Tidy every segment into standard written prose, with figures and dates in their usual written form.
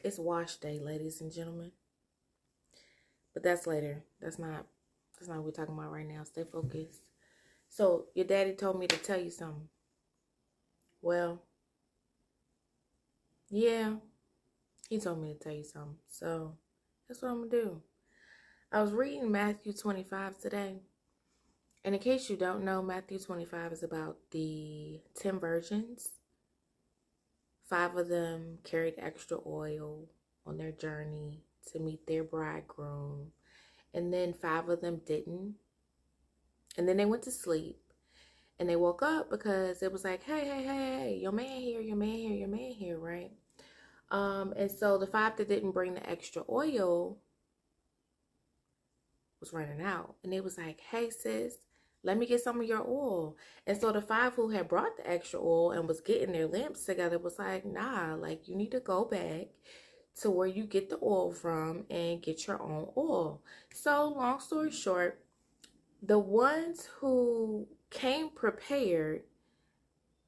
It's wash day, ladies and gentlemen. But that's later. That's not what we're talking about right now. Stay focused. So, your daddy told me to tell you something. Well, yeah, he told me to tell you something. So, that's what I'm going to do. I was reading Matthew 25 today. And in case you don't know, Matthew 25 is about the 10 virgins. 5 of them carried extra oil on their journey to meet their bridegroom. And then 5 of them didn't. And then they went to sleep. And they woke up because it was like, hey, your man here, right? And so the 5 that didn't bring the extra oil was running out. And they was like, hey, sis, let me get some of your oil. And so the 5 who had brought the extra oil and was getting their lamps together was like, nah, like you need to go back to where you get the oil from and get your own oil. So long story short, the ones who came prepared,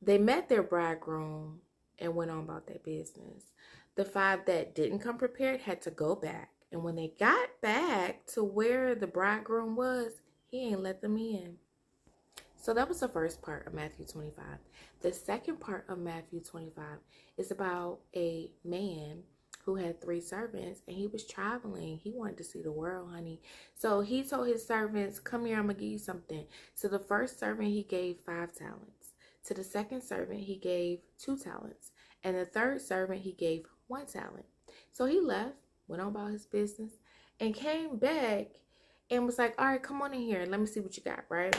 they met their bridegroom and went on about their business. The 5 that didn't come prepared had to go back. And when they got back to where the bridegroom was, he ain't let them in. So that was the first part of Matthew 25. The second part of Matthew 25 is about a man who had 3 servants, and he was traveling. He wanted to see the world, honey. So he told his servants, come here, I'm going to give you something. So the first servant, he gave 5 talents. To the second servant, he gave 2 talents. And the third servant, he gave 1 talent. So he left, went on about his business, and came back and was like, all right, come on in here. Let me see what you got, right?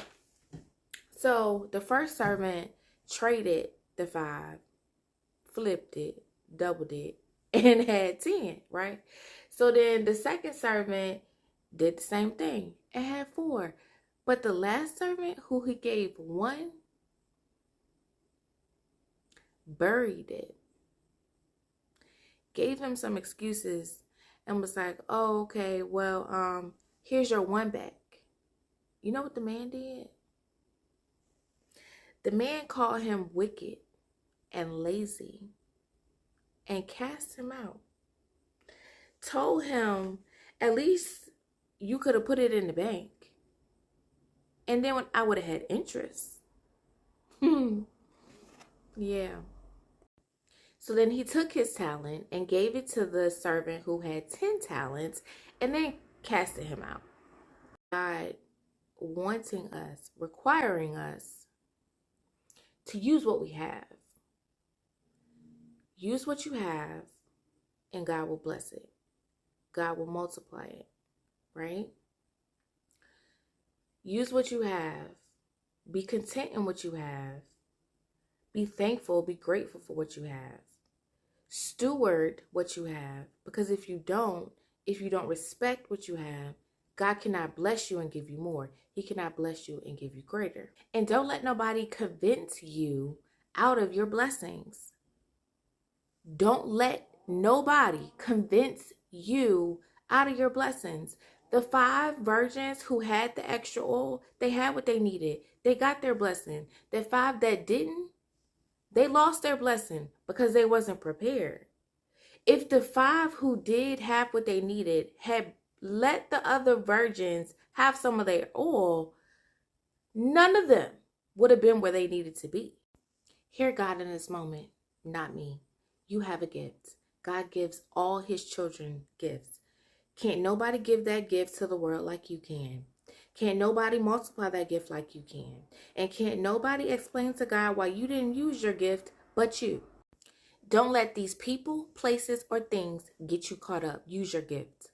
So the first servant traded the 5, flipped it, doubled it, and had 10, right? So then the second servant did the same thing and had 4. But the last servant, who he gave 1, buried it, gave him some excuses, and was like, oh, okay, well, here's your 1 back. You know what the man did? The man called him wicked and lazy and cast him out. Told him, at least you could have put it in the bank. And then when I would have had interest. Yeah. So then he took his talent and gave it to the servant who had 10 talents and then casted him out. God wanting us, requiring us to use what we have. Use what you have and God will bless it. God will multiply it, right? Use what you have. Be content in what you have. Be thankful, be grateful for what you have. Steward what you have, because if you don't respect what you have, God cannot bless you and give you more. He cannot bless you and give you greater. And don't let nobody convince you out of your blessings. Don't let nobody convince you out of your blessings. The 5 virgins who had the extra oil, they had what they needed. They got their blessing. The 5 that didn't, they lost their blessing because they wasn't prepared. If the 5 who did have what they needed had let the other virgins have some of their oil, none of them would have been where they needed to be. Hear God in this moment, not me. You have a gift. God gives all his children gifts. Can't nobody give that gift to the world like you can. Can't nobody multiply that gift like you can. And can't nobody explain to God why you didn't use your gift but you. Don't let these people, places, or things get you caught up. Use your gift.